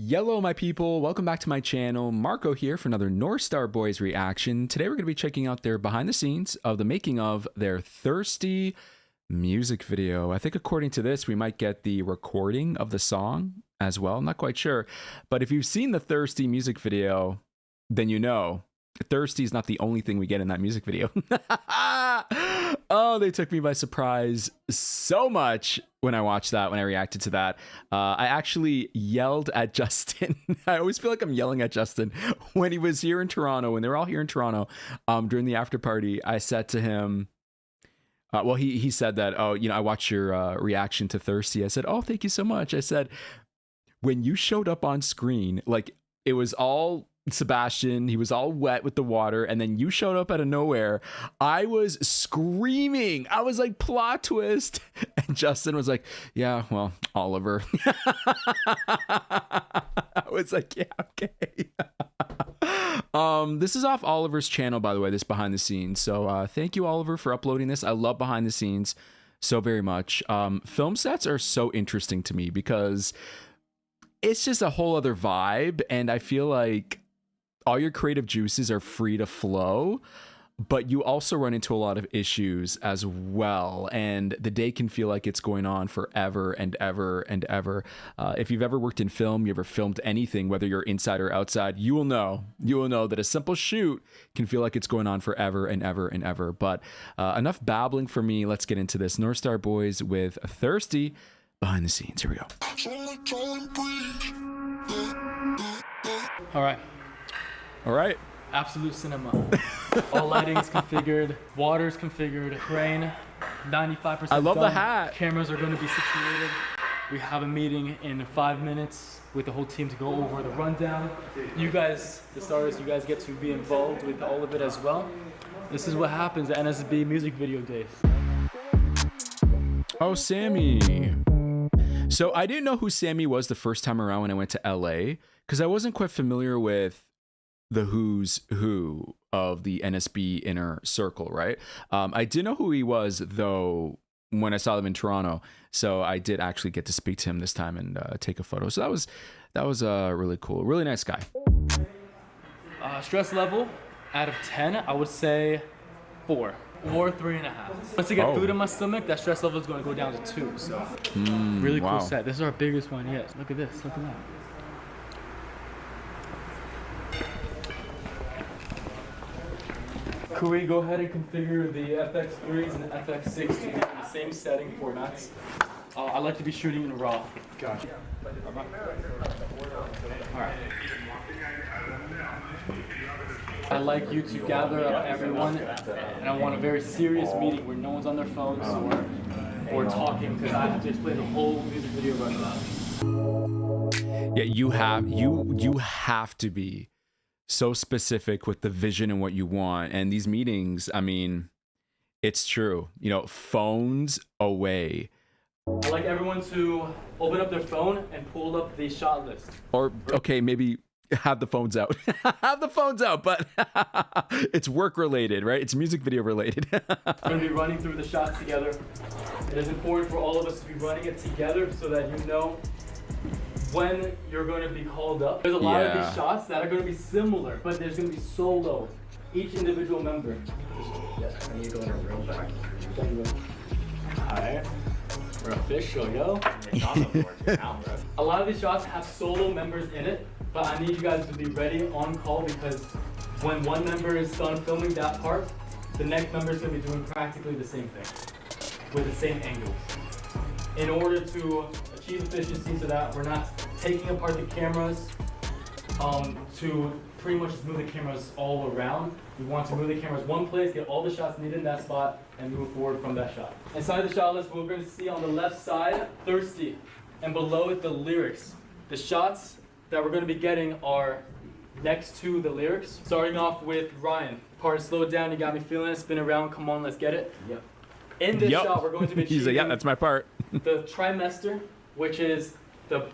Yellow, my people. Welcome back to my channel. Marco here for another North Star Boys reaction. Today we're going to be checking out their behind the scenes of the making of their Thirsty music video. I think according to this, we might get the recording of the song as well. I'm not quite sure. But if you've seen the Thirsty music video, then you know Thirsty is not the only thing we get in that music video. Oh, they took me by surprise so much when I watched that, when I reacted to that. I actually yelled at Justin. I always feel like I'm yelling at Justin when he was here in Toronto, when they were all here in Toronto during the after party. I said to him, well, he said that, oh, you know, I watched your reaction to Thirsty. I said, oh, thank you so much. I said, when you showed up on screen, like it was all Sebastian, he was all wet with the water, and then you showed up out of nowhere. I was screaming. I was like, plot twist. And Justin was like, yeah, well, Oliver. I was like, yeah, okay. This is off Oliver's channel, by the way, this behind the scenes. So thank you, Oliver, for uploading this. I love behind the scenes so very much. Film sets are so interesting to me because it's just a whole other vibe, and I feel like all your creative juices are free to flow, but you also run into a lot of issues as well, and the day can feel like it's going on forever and ever and ever. If you've ever worked in film, you ever filmed anything, whether you're inside or outside, you will know that a simple shoot can feel like it's going on forever and ever and ever. But enough babbling for me. Let's get into this. North Star Boys with Thirsty behind the scenes. Here we go. All right. Absolute cinema. All lighting's configured, water's configured, crane, 95% I love done. the hat. Cameras are going to be situated. We have a meeting in 5 minutes with the whole team to go over the rundown. You guys, the stars, you guys get to be involved with all of it as well. This is what happens at NSB music video days. Oh, Sammy. So I didn't know who Sammy was the first time around when I went to LA because I wasn't quite familiar with the who's who of the NSB inner circle, right? I did know who he was, though, when I saw them in Toronto. So I did actually get to speak to him this time and take a photo. So that was really cool. Really nice guy. Stress level, out of 10, I would say 4 or 3.5. Once I get food in my stomach, that stress level is going to go down to 2. So really cool set. This is our biggest one yet. Look at this. Look at that. Could we go ahead and configure the FX3s and the FX6 to be in the same setting formats? I like to be shooting in RAW. Gotcha. All right. I'd like you to gather up everyone, and I want a very serious meeting where no one's on their phones or talking, because I have to explain the whole music video right now. Yeah, you have to be so specific with the vision and what you want. And these meetings, I mean, it's true. You know, phones away. I'd like everyone to open up their phone and pull up the shot list. Or, okay, maybe have the phones out. Have the phones out, but it's work related, right? It's music video related. We're going to be running through the shots together. It is important for all of us to be running it together so that you know when you're going to be called up. There's a lot of these shots that are going to be similar, but there's going to be solo, each individual member. Yeah, I need to go in a real back. Alright, we're official, yo. A lot of these shots have solo members in it, but I need you guys to be ready on call because when one member is done filming that part, the next member is going to be doing practically the same thing with the same angles. In order to achieve efficiency so that we're not taking apart the cameras to pretty much just move the cameras all around. We want to move the cameras one place, get all the shots needed in that spot, and move forward from that shot. Inside the shot list, we're going to see on the left side, Thirsty, and below it, the lyrics. The shots that we're going to be getting are next to the lyrics. Starting off with Ryan. Part slow it down, you got me feeling it, spin around, come on, let's get it. Yep. In this shot, we're going to be He's like, yeah, that's my part. the trimester, which is the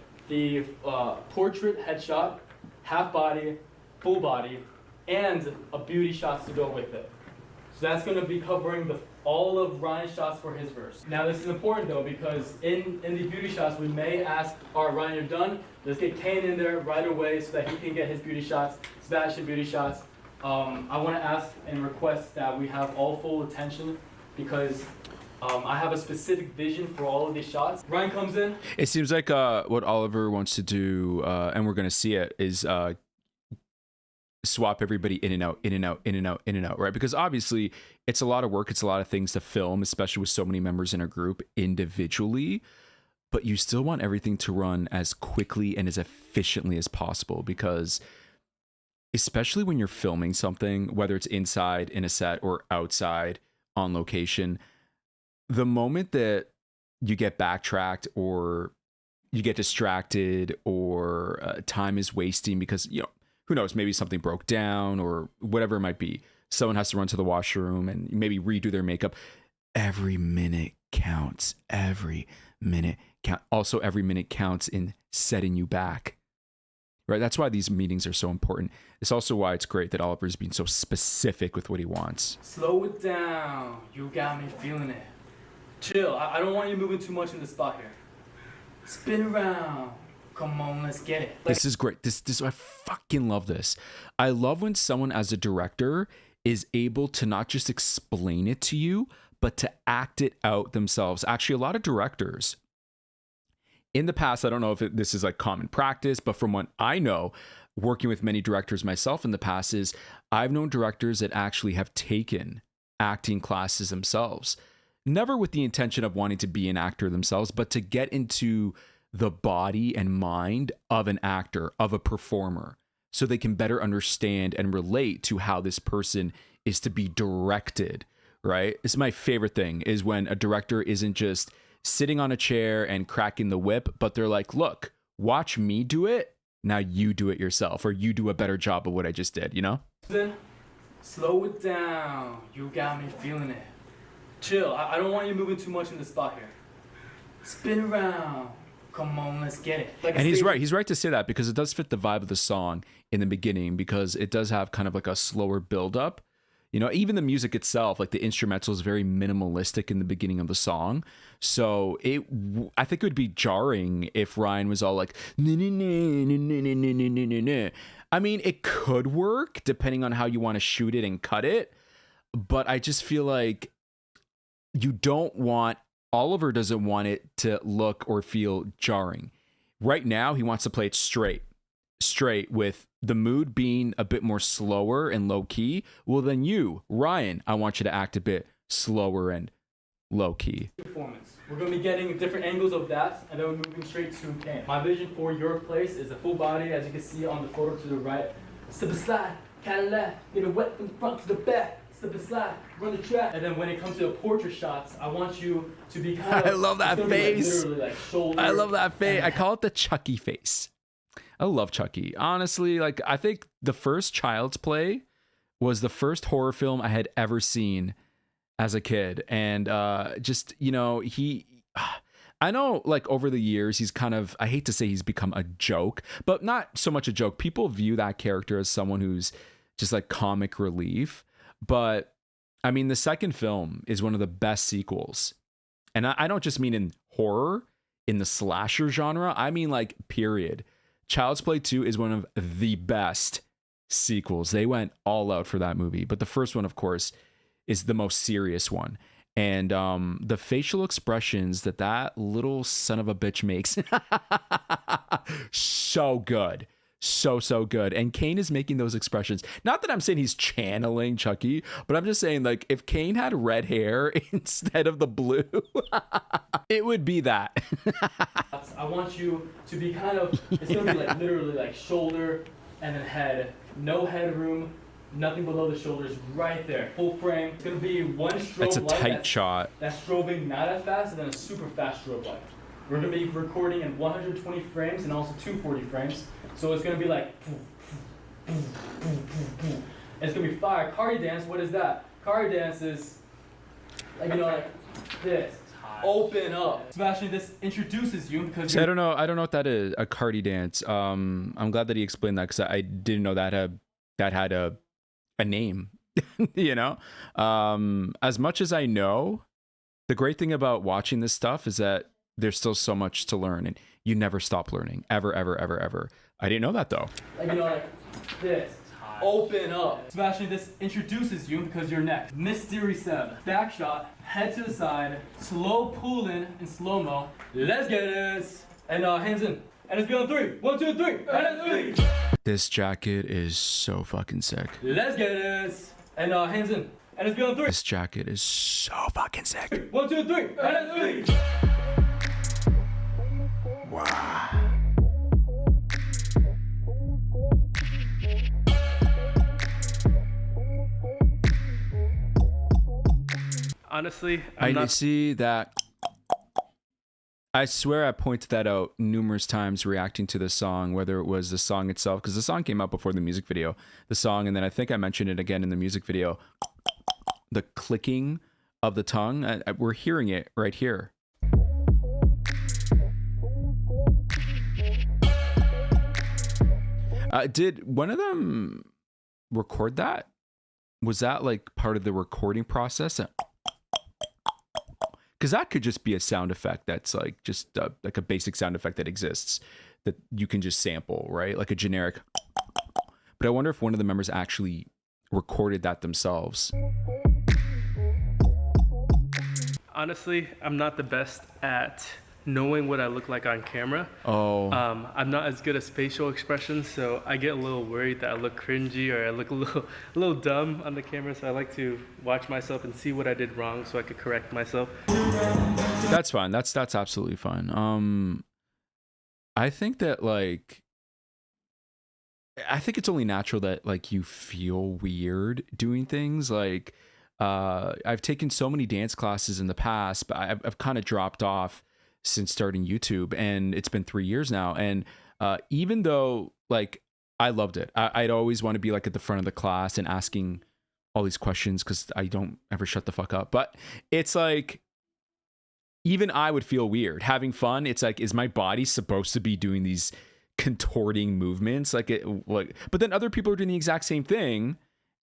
portrait headshot, half body, full body, and a beauty shots to go with it. So that's going to be covering all of Ryan's shots for his verse. Now this is important though, because in the beauty shots, we may ask, all right, Ryan, you're done. Let's get Kane in there right away so that he can get his beauty shots, Sebastian beauty shots. I want to ask and request that we have all full attention because I have a specific vision for all of these shots. Ryan comes in. It seems like what Oliver wants to do, and we're going to see it, is swap everybody in and out, in and out, in and out, in and out, right? Because obviously it's a lot of work. It's a lot of things to film, especially with so many members in a group individually. But you still want everything to run as quickly and as efficiently as possible because especially when you're filming something, whether it's inside in a set or outside on location, the moment that you get backtracked or you get distracted or time is wasting because, you know, who knows, maybe something broke down or whatever it might be. Someone has to run to the washroom and maybe redo their makeup. Every minute counts. Every minute counts. Also, every minute counts in setting you back. Right? That's why these meetings are so important. It's also why it's great that Oliver's being so specific with what he wants. Slow it down. You got me feeling it. Chill. I don't want you moving too much in the spot here. Spin around. Come on, let's get it. This is great. This I fucking love this. I love when someone as a director is able to not just explain it to you, but to act it out themselves. Actually, a lot of directors in the past, I don't know if this is like common practice, but from what I know, working with many directors myself in the past, is I've known directors that actually have taken acting classes themselves, never with the intention of wanting to be an actor themselves, but to get into the body and mind of an actor, of a performer, so they can better understand and relate to how this person is to be directed, right? It's my favorite thing is when a director isn't just sitting on a chair and cracking the whip, but they're like, look, watch me do it. Now you do it yourself, or you do a better job of what I just did, you know? Then slow it down. You got me feeling it. Chill. I don't want you moving too much in the spot here. Spin around. Come on, let's get it. Like and he's right. He's right to say that because it does fit the vibe of the song in the beginning because it does have kind of like a slower build up. You know, even the music itself, like the instrumental is very minimalistic in the beginning of the song. So I think it would be jarring if Ryan was all like, nah, nah, nah, nah, nah, nah, nah, nah, nah. I mean, it could work depending on how you want to shoot it and cut it. But I just feel like Oliver doesn't want it to look or feel jarring. Right now, he wants to play it straight with the mood being a bit more slower and low key. Well, then you, Ryan, I want you to act a bit slower and low key. Performance. We're going to be getting different angles of that, and then we're moving straight to Kane. My vision for your place is a full body, as you can see on the photo to the right. Slip and slide, Cadillac, get it wet from the front to the back. Slip and slide, run the track. And then when it comes to the portrait shots, I want you to be kind of... I love that face. Like shoulder, I love that face. I call it the Chucky face. I love Chucky. Honestly, like I think the first Child's Play was the first horror film I had ever seen as a kid. And just, you know, I know like over the years, he's kind of, I hate to say he's become a joke, but not so much a joke. People view that character as someone who's just like comic relief. But I mean, the second film is one of the best sequels. And I don't just mean in horror, in the slasher genre. I mean like period. Child's Play 2 is one of the best sequels. They went all out for that movie. But the first one, of course, is the most serious one. And the facial expressions that little son of a bitch makes, so good. So good. And Kane is making those expressions. Not that I'm saying he's channeling Chucky, but I'm just saying, like, if Kane had red hair instead of the blue, it would be that. I want you to be kind of, it's going to be like literally like shoulder and then head. No headroom, nothing below the shoulders, right there. Full frame. It's going to be one strobe light. That's a tight shot. That's strobing not as fast, and then a super fast strobe light. We're going to be recording in 120 frames and also 240 frames. So it's going to be like, it's going to be fire. Cardi dance, what is that? Cardi dance is, like, you know, like this. Open up. Sebastian, this introduces you because See, I don't know what that is, a Cardi dance. I'm glad that he explained that because I didn't know that had a name. You know, as much as I know, the great thing about watching this stuff is that there's still so much to learn, and you never stop learning, ever, ever, ever, ever. I didn't know that though. Like, you know, like this. Open up. Sebastian, this introduces you because you're next. Mystery 7. Back shot, head to the side, slow pull in slow-mo. Let's get this. And hands in. And it's beyond 3. 1, 2, 3. And 3. This jacket is so fucking sick. Let's get this. And hands in. And it's beyond 3. This jacket is so fucking sick. 1, 2, 3. And 3. Wow. Honestly, I see that. I swear I pointed that out numerous times reacting to the song, whether it was the song itself, because the song came out before the music video, the song, and then I think I mentioned it again in the music video. The clicking of the tongue, we're hearing it right here. Did one of them record that? Was that like part of the recording process? Because that could just be a sound effect that's like just like a basic sound effect that exists that you can just sample, right? Like a generic. But I wonder if one of the members actually recorded that themselves. Honestly, I'm not the best at knowing what I look like on camera. Oh. I'm not as good at facial expressions, so I get a little worried that I look cringy or I look a little dumb on the camera. So I like to watch myself and see what I did wrong so I could correct myself. That's fine. That's absolutely fine. I think that I think it's only natural that like you feel weird doing things. Like I've taken so many dance classes in the past, but I've kind of dropped off since starting YouTube, and it's been 3 years now. And even though like I loved it, I'd always want to be like at the front of the class and asking all these questions because I don't ever shut the fuck up. But it's like even I would feel weird having fun. It's like, is my body supposed to be doing these contorting movements? But then other people are doing the exact same thing,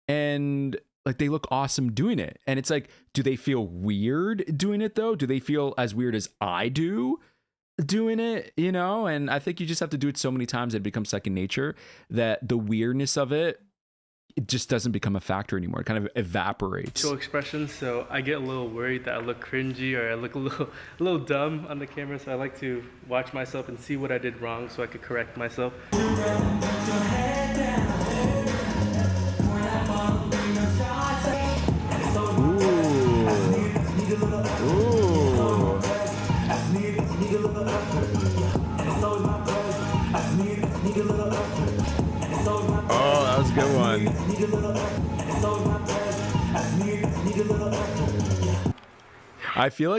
and like they look awesome doing it. And it's like, do they feel weird doing it though? Do they feel as weird as I do doing it? You know? And I think you just have to do it so many times that it becomes second nature that the weirdness of it just doesn't become a factor anymore. It kind of evaporates. Facial expressions, so I get a little worried that I look cringy or I look a little dumb on the camera. So I like to watch myself and see what I did wrong so I could correct myself. Oh, that was a good one. I feel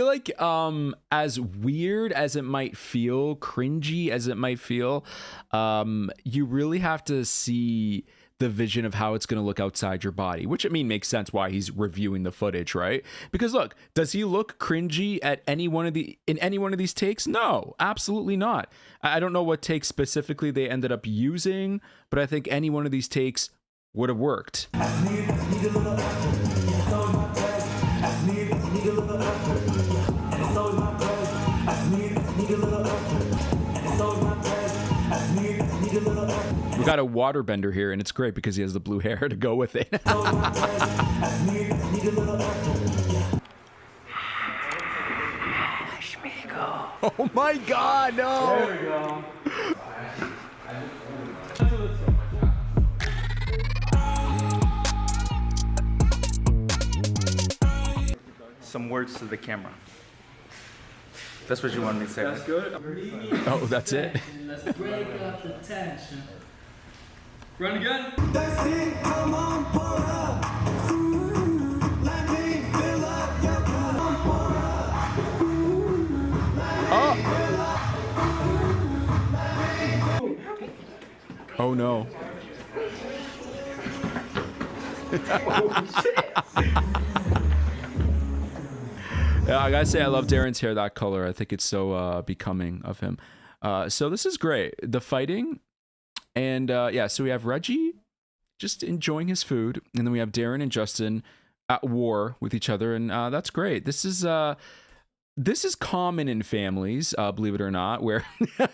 like as weird as it might feel, cringy as it might feel, you really have to see the vision of how it's going to look outside your body, which I mean makes sense why he's reviewing the footage, right? Because look, does he look cringy at any one of these takes? No, absolutely not. I don't know what takes specifically they ended up using, but I think any one of these takes would have worked. We got a waterbender here, and it's great because he has the blue hair to go with it. Oh my God, no! There we go. Some words to the camera. That's what you wanted me to say. That's good. Oh, that's it? Let's break up the tension. Run again. That's it, come on, pour up. Let me fill up your cup. Pour up. Oh no. Yeah, I gotta say I love Darren's hair that color. I think it's so becoming of him. So this is great. The fighting, and yeah, so we have Reggie just enjoying his food. And then we have Darren and Justin at war with each other, and that's great. This is common in families, believe it or not, where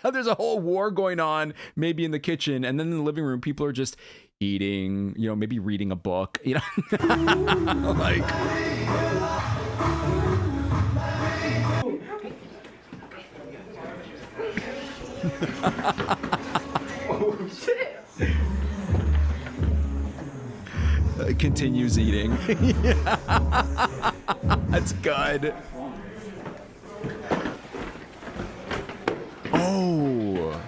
there's a whole war going on, maybe in the kitchen, and then in the living room, people are just eating, maybe reading a book, like. Oh shit! Continues eating. That's good. Oh.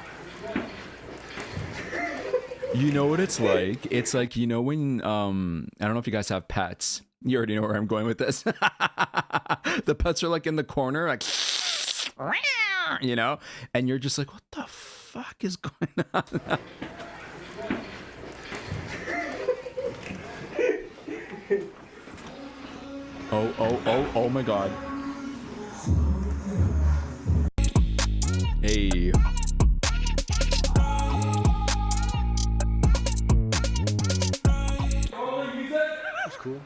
You know what it's like? It's like, when I don't know if you guys have pets. You already know where I'm going with this. The pets are like in the corner, like, and you're just like, what the fuck is going on? Oh my god. Hey. That's cool.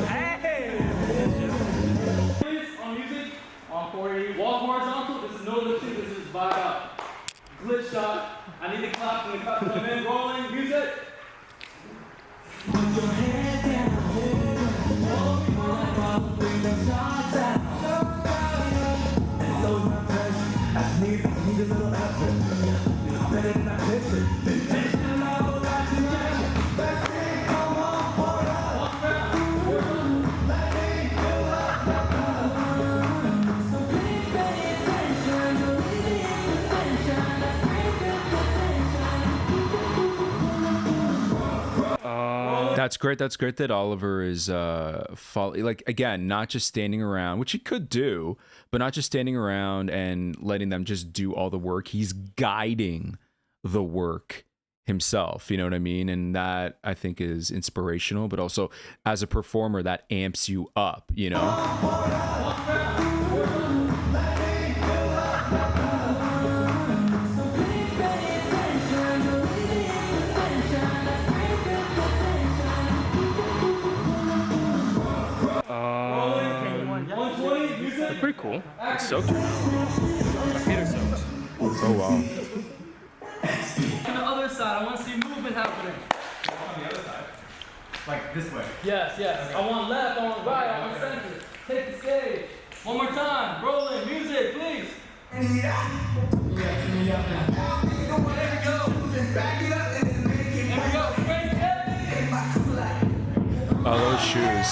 Hey! Please, on music, on 40. Walk horizontal, this is no lip sync, this is vibe out. Glitch shot. I need the clap and the cut to come in. Rolling, music. That's great. That's great that Oliver is like, again, not just standing around, which he could do, but not just standing around and letting them just do all the work. He's guiding the work himself, you know what I mean? And that, I think, is inspirational, but also as a performer, that amps you up, They're pretty cool. It's soaked. My feet are soaked. Oh, wow. On the other side, I want to see movement happening. On the other side. Like this way. Yes, yes. Okay. I want left, I want right, I want center. Take the stage. One more time. Rolling, music, please. There we go. Straight ahead. Oh, those shoes.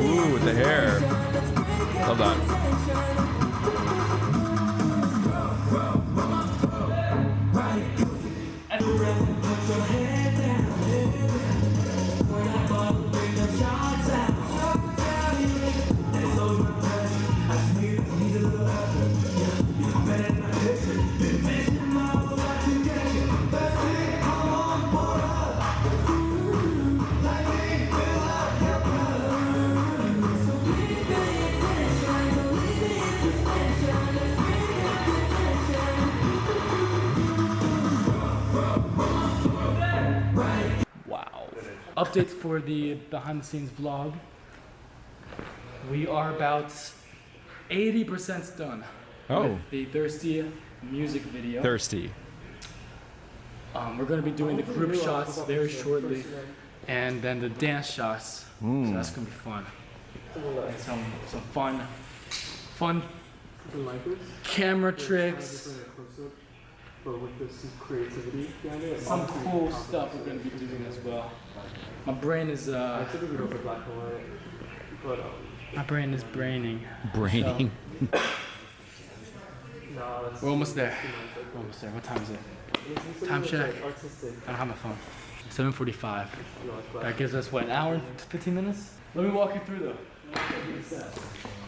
Ooh, with the hair. Love that. Updates for the behind the scenes vlog. We are about 80% done. Oh. With the Thirsty music video. Thirsty. We're going to be doing the group shots very shortly, and then the dance shots. So that's going to be fun. And some fun camera tricks. But with this creativity behind it, Some cool stuff we're going to be doing as well. My brain is I typically go for black and white, but my brain is braining. Braining. no, that's We're almost there. We're almost there. What time is it? Time check. artistic. I don't have my phone. 7:45. No, it's black. That gives us what, an hour and 15 minutes? Let me walk you through though.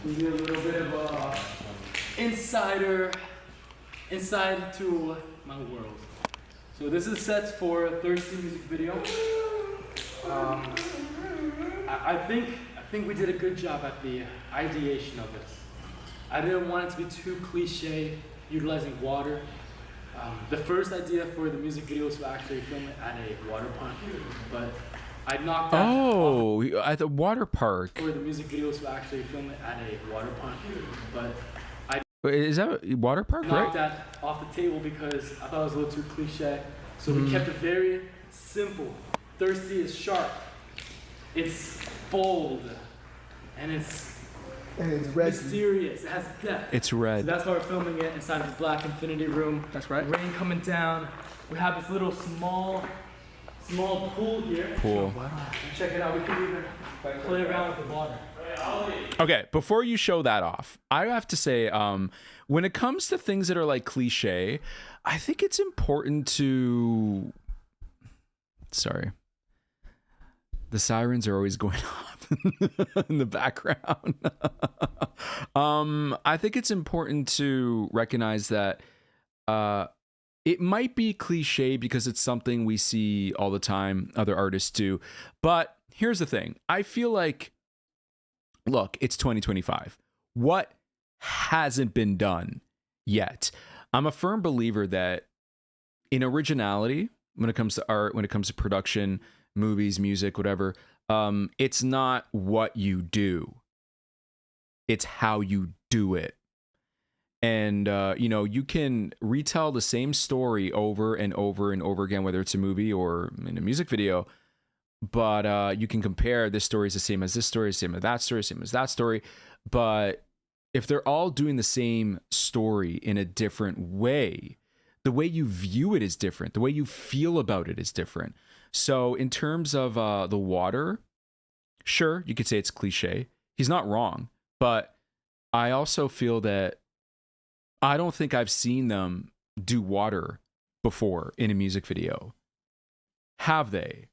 We do a little bit of inside to my world. So this is sets for a Thirsty music video. I think we did a good job at the ideation of it. I didn't want it to be too cliche, utilizing water. The first idea for the music video was to actually film it at a water park, but I knocked that off. At the water park. For the music video was to actually film it at a water park, but Wait, is that a water park, knocked right? that off the table because I thought it was a little too cliche. So we kept it very simple. Thirsty is sharp. It's bold, and it's mysterious. It has depth. It's So red. that's why we're filming it inside this black infinity room. That's right. Rain coming down. We have this little small pool here. Cool. Check it out. We can even play around with the water. Okay, before you show that off, I have to say, when it comes to things that are like cliche, I think it's important to. Sorry. The sirens are always going off in the background. I think it's important to recognize that it might be cliche because it's something we see all the time, other artists do. But here's the thing. I feel like, look, it's 2025. What hasn't been done yet? I'm a firm believer that in originality, when it comes to art, when it comes to production, movies, music, whatever, it's not what you do. It's how you do it. And, you can retell the same story over and over and over again, whether it's a movie or in a music video. But you can compare this story is the same as this story, same as that story, same as that story. But if they're all doing the same story in a different way, the way you view it is different. The way you feel about it is different. So in terms of the water, sure, you could say it's cliche. He's not wrong. But I also feel that I don't think I've seen them do water before in a music video. Have they?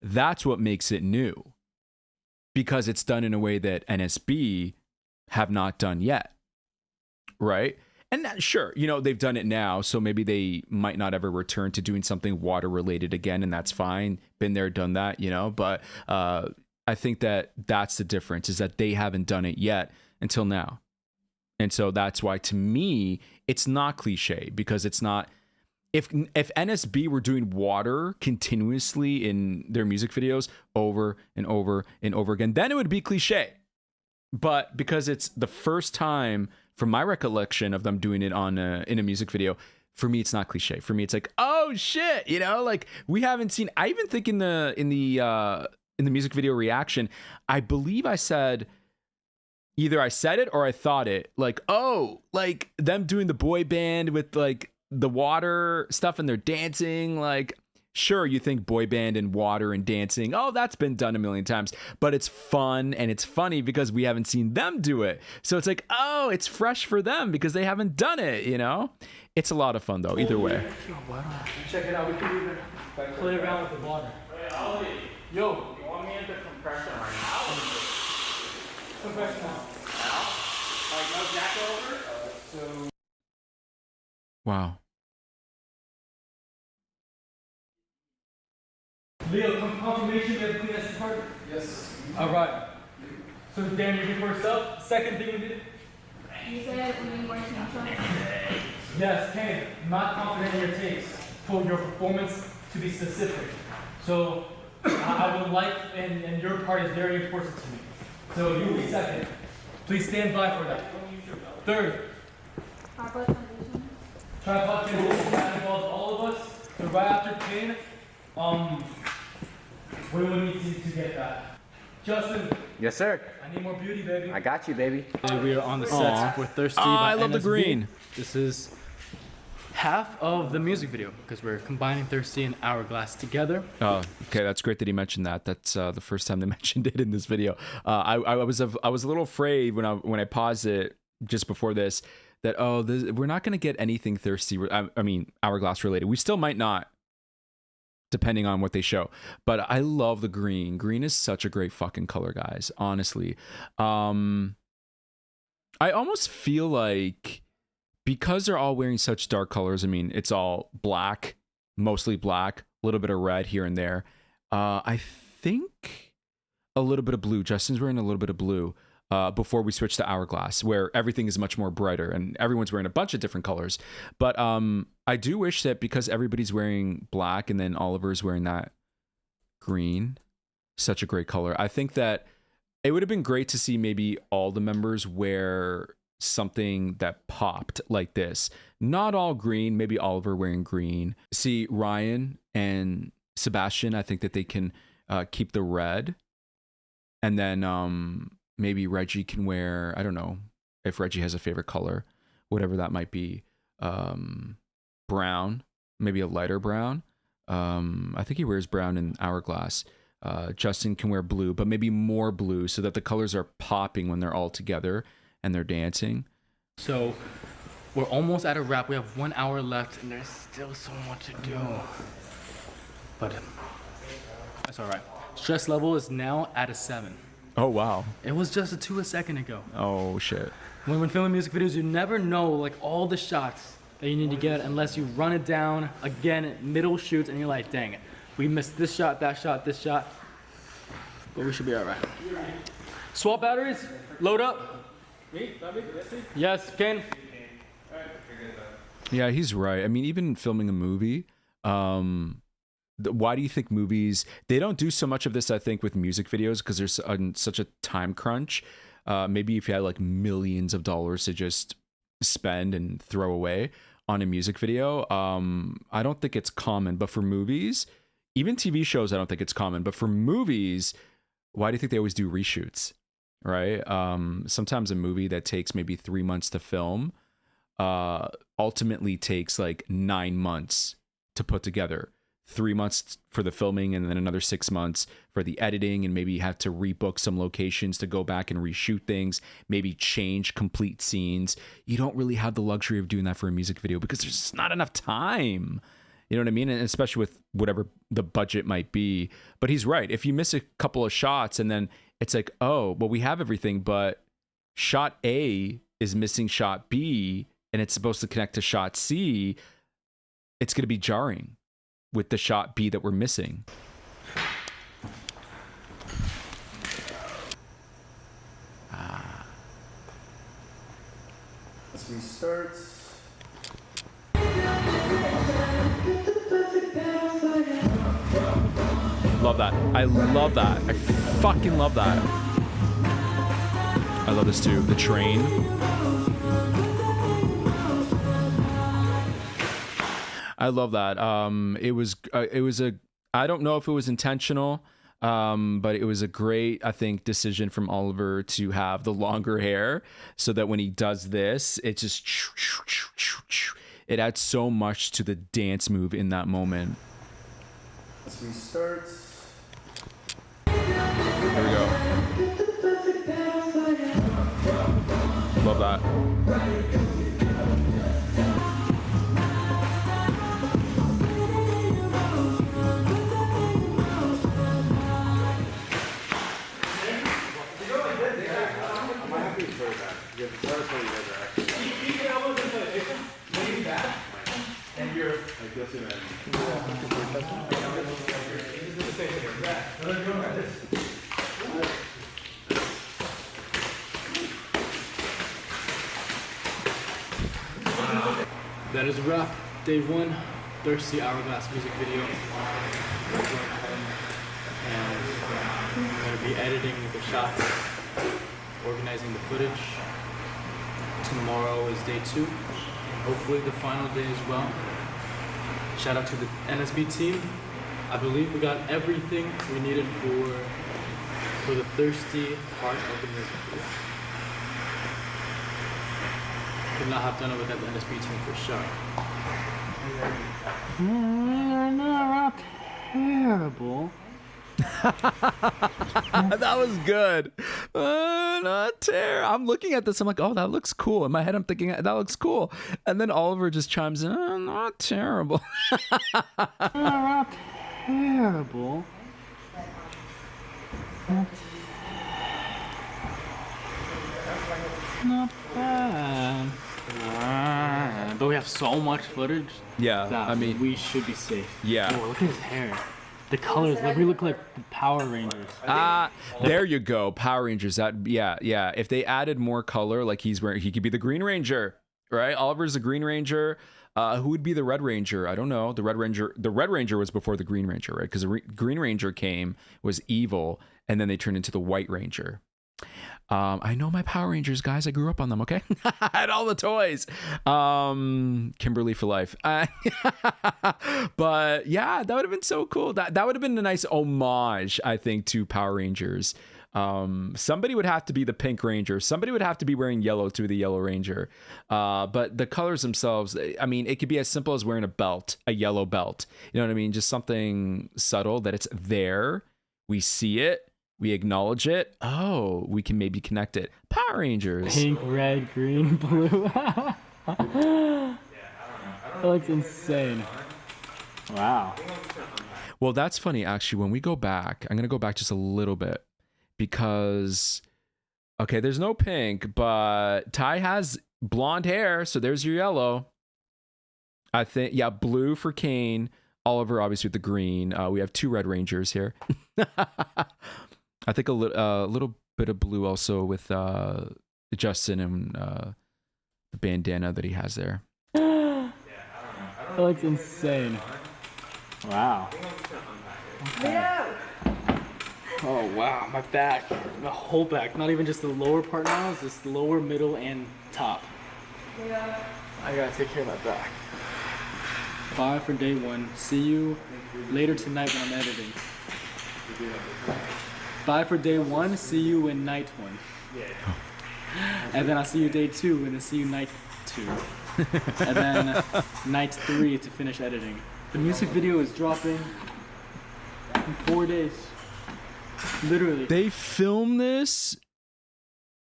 That's what makes it new. Because it's done in a way that NSB have not done yet. Right? And sure, they've done it now, so maybe they might not ever return to doing something water related again, and that's fine. Been there, done that, but I think that that's the difference, is that they haven't done it yet until now. And so that's why, to me, it's not cliche, because it's not. If NSB were doing water continuously in their music videos over and over and over again, then it would be cliche. But because it's the first time, from my recollection of them doing it in a music video, for me it's not cliche. For me it's like, oh shit, like we haven't seen. I even think in the music video reaction, I believe I said, either I said it or I thought it, like, oh, like them doing the boy band with like the water stuff and they're dancing, like, sure, you think boy band and water and dancing, oh, that's been done a million times, but it's fun and it's funny because we haven't seen them do it. So it's like, oh, it's fresh for them because they haven't done it, It's a lot of fun though, either way. Check it out. We can even play around with the water. Yo, You want me into compression right now? compression now. Like no jack over? Wow. Leo, confirmation you have the clean SD card? Yes. All right. So Dan, you're first up. Second thing we did. You said we need more control. Yes, Kane. Not confident in your takes. Told your performance to be specific. So I would like, and your part is very important to me. So you'll be second. Please stand by for that. Third, Proper condition. tripod transition that involves all of us. So right after Kane, we will need to get that. Justin, Yes, sir. I need more beauty, baby. I got you, baby. We are on the set for Thirsty. Oh, by I love the NSB. green. This is half of the music video because we're combining Thirsty and Hourglass together. Oh, okay, that's great that he mentioned that. That's the first time they mentioned it in this video. I was a little afraid when I paused it just before this that we're not gonna get anything Thirsty. I mean, Hourglass related. We still might not, depending on what they show. But I love the green. Green is such a great fucking color, guys. Honestly, I almost feel like, because they're all wearing such dark colors, I mean, it's all black, mostly black, a little bit of red here and there. I think a little bit of blue. Justin's wearing a little bit of blue. before we switch to Hourglass, where everything is much more brighter and everyone's wearing a bunch of different colors. But I do wish that because everybody's wearing black and then Oliver's wearing that green, such a great color. I think that it would have been great to see maybe all the members wear something that popped like this. Not all green, maybe Oliver wearing green. See, Ryan and Sebastian, I think that they can keep the red. And then maybe Reggie can wear, I don't know if Reggie has a favorite color, whatever that might be. Brown, maybe a lighter brown. I think he wears brown in Hourglass. Justin can wear blue, but maybe more blue so that the colors are popping when they're all together and they're dancing. So we're almost at a wrap. We have 1 hour left and there's still so much to do. But that's all right. Stress level is now at a 7. Oh, wow. It was just a 2 a second ago. Oh, shit. When filming music videos, you never know like all the shots that you need to get unless you run it down again, middle shoots, and you're like, dang it. We missed this shot, that shot, this shot. But we should be all right. Swap batteries, load up. Yes, Ken. Yeah, he's right. I mean, even filming a movie, why do you think movies, they don't do so much of this, I think, with music videos because there's such a time crunch. Maybe if you had like millions of dollars to just spend and throw away on a music video, I don't think it's common. But for movies, even TV shows, I don't think it's common. But for movies, why do you think they always do reshoots, right? Sometimes a movie that takes maybe 3 months to film ultimately takes like 9 months to put together. 3 months for the filming and then another 6 months for the editing, and maybe you have to rebook some locations to go back and reshoot things, maybe change complete scenes. You don't really have the luxury of doing that for a music video because there's just not enough time. You know what I mean? And especially with whatever the budget might be. But he's right. If you miss a couple of shots and then it's like, oh, well, we have everything, but shot A is missing shot B and it's supposed to connect to shot C, it's going to be jarring with the shot B that we're missing. Let's restart. Love that. I love that. I fucking love that. I love this too. The train. I love that. It was a, I don't know if it was intentional, but it was a great, I think, decision from Oliver to have the longer hair so that when he does this, it just, it adds so much to the dance move in that moment. Let's restart. Here we go. Love that. That is a wrap. Day 1, Thirsty Hourglass music video. We're going home and I'm going to be editing the shots, organizing the footage. Tomorrow is day 2, hopefully the final day as well. Shout out to the NSB team. I believe we got everything we needed for the thirsty part of the music video. Could not have done it without the NSB team for sure. Not terrible. That was good. Not terrible. I'm looking at this. I'm like, oh, that looks cool. In my head, I'm thinking that looks cool. And then Oliver just chimes in, not terrible. Not terrible. Not bad. But we have so much footage. Yeah, that I mean, we should be safe. yeah. Oh, look at his hair. The colors, like, we look like the Power Rangers. There you go, Power Rangers. That yeah. If they added more color, like he's wearing, he could be the Green Ranger, right? Oliver's the Green Ranger. Who would be the Red Ranger? I don't know. The Red Ranger was before the Green Ranger, right? Because the Green Ranger was evil, and then they turned into the White Ranger. I know my Power Rangers, guys. I grew up on them, okay? I had all the toys. Kimberly for life. But yeah, that would have been so cool. That would have been a nice homage, I think, to Power Rangers. Somebody would have to be the Pink Ranger. Somebody would have to be wearing yellow to be the Yellow Ranger. But the colors themselves, I mean, it could be as simple as wearing a yellow belt. You know what I mean? Just something subtle that it's there. We see it. We acknowledge it. Oh, we can maybe connect it. Power Rangers. Pink, red, green, blue. That looks insane. Wow. Well, that's funny, actually. When we go back, I'm going to go back just a little bit because, okay, there's no pink, but Ty has blonde hair, so there's your yellow. I think, yeah, blue for Kane. Oliver, obviously, with the green. We have 2 Red Rangers here. I think a little bit of blue also with Justin and the bandana that he has there. That looks insane. Wow. Okay. Oh wow, my back, my whole back, not even just the lower part now, it's just lower, middle, and top. I gotta take care of my back. Bye for day 1. See you later tonight when I'm editing. Bye for day 1. See you in night 1. And then I'll see you day 2, and then see you night 2. And then night 3 to finish editing. The music video is dropping in 4 days. Literally. They film this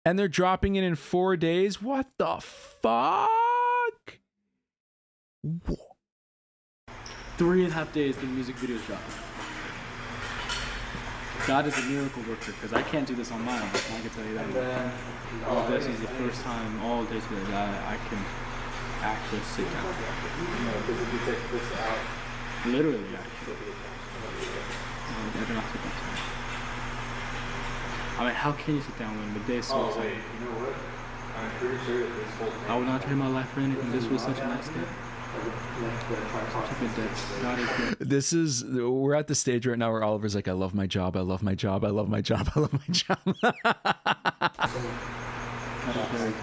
and they're dropping it in 4 days? What the fuck? 3.5 days the music video is dropping. God is a miracle worker, because I can't do this on my own. I can tell you that. All this is the first time all day today that I can actually sit down. Literally, actually. I don't have to sit down. I mean, how can you sit down when the day is so exciting? I would not trade my life for anything. This was such a nice day. Such a good day. God is good. We're at the stage right now where Oliver's like, I love my job, I love my job, I love my job, I love my job. That is very good.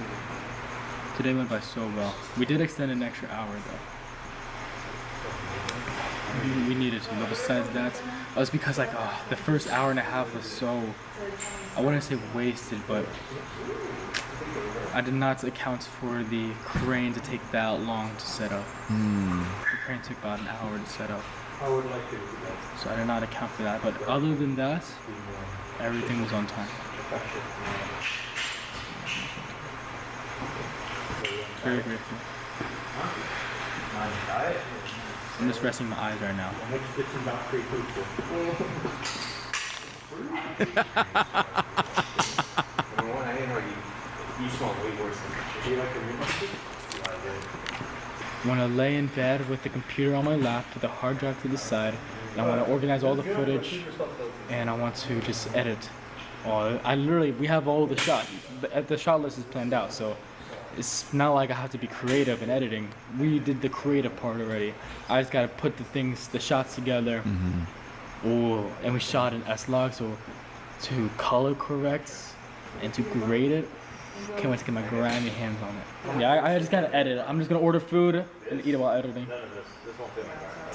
Today went by so well. We did extend an extra hour though. We needed to, but besides that, it was because like the first hour and a half was so, I wouldn't say wasted, but I did not account for the crane to take that long to set up. The crane took about an hour to set up. So I did not account for that, but other than that, everything was on time. Very grateful. I'm just resting my eyes right now. I want to lay in bed with the computer on my lap, with the hard drive to the side, and I want to organize all the footage, and I want to just edit. We have all the shot. The shot list is planned out, so it's not like I have to be creative in editing. We did the creative part already. I just got to put the shots together. And we shot in S-Log, so to color correct and to grade it, can't wait to get my grimy hands on it. Yeah, I just gotta edit it. I'm just gonna order food and eat it while editing.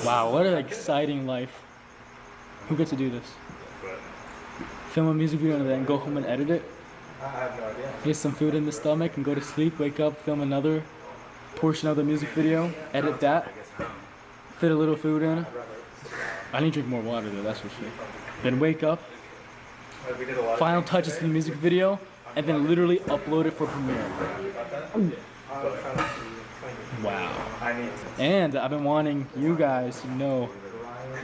Wow, what an exciting life. Who gets to do this? Film a music video and then go home and edit it? I have no idea. Get some food in the stomach and go to sleep, wake up, film another portion of the music video, edit that, fit a little food in. I need to drink more water though, that's for sure. Then wake up, final touches to the music video, and then literally upload it for Premiere. Wow. And I've been wanting you guys to know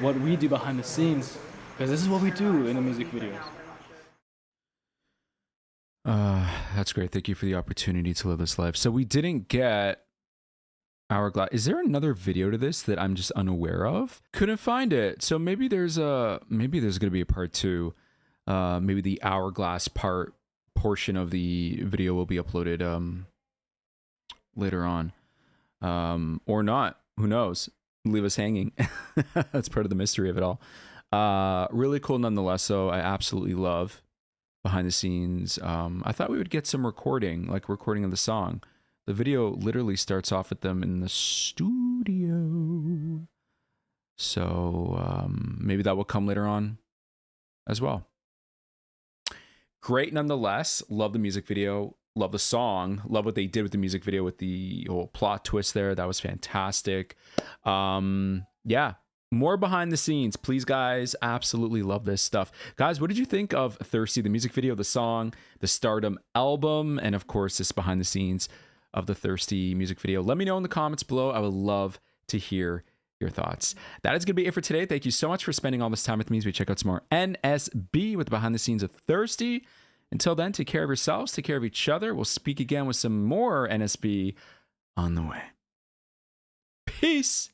what we do behind the scenes, because this is what we do in the music videos. That's great. Thank you for the opportunity to live this life. So we didn't get Hourglass. Is there another video to this that I'm just unaware of? Couldn't find it. So maybe there's gonna be a part 2. Maybe the hourglass portion of the video will be uploaded later on. Or not. Who knows? Leave us hanging. That's part of the mystery of it all. Really cool nonetheless, though. I absolutely love behind the scenes. I thought we would get some recording of the song. The video literally starts off with them in the studio. So maybe that will come later on as well. Great nonetheless. Love the music video. Love the song. Love what they did with the music video with the whole plot twist there. That was fantastic. Yeah. More behind the scenes, please, guys. Absolutely love this stuff. Guys, what did you think of Thirsty, the music video, the song, the Stardom album, and of course, this behind the scenes of the Thirsty music video? Let me know in the comments below. I would love to hear your thoughts. That is going to be it for today. Thank you so much for spending all this time with me as we check out some more NSB with the behind the scenes of Thirsty. Until then, take care of yourselves, take care of each other. We'll speak again with some more NSB on the way. Peace.